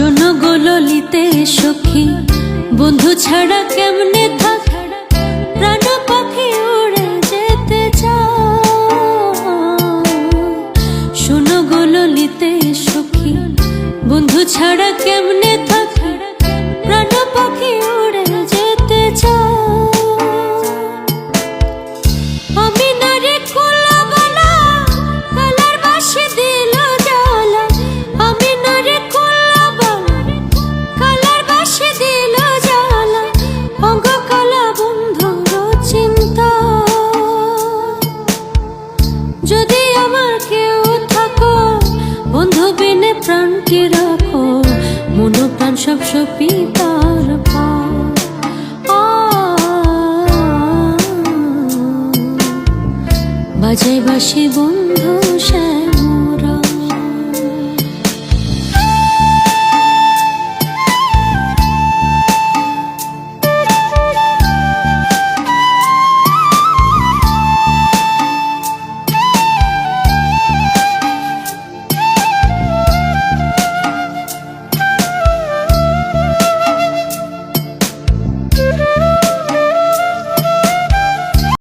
শোনো গো ললিতে সখী, বন্ধু ছাড়া কেমনে থাক, প্রাণ পাখি উড়ে যেতে চায়। শোনো গো ললিতে সখী, বন্ধু ছাড়া কেমনে থাক, প্রাণ পাখি উড়ে যেতে চায়। আমি নারে কুলাবালা, কালার বাসি দিল জ্বালা। আমি নারে কুলাবালা, কালার বাসি দিল জ্বালা। অঙ্গ কালা বন্ধুর চিন্তা, যদি আমার কেউ থাকো, বন্ধু বিনে প্রাণকে রাখো। মন প্রাণ সব সপিতার পা। বাজায় বাঁশি বন্ধু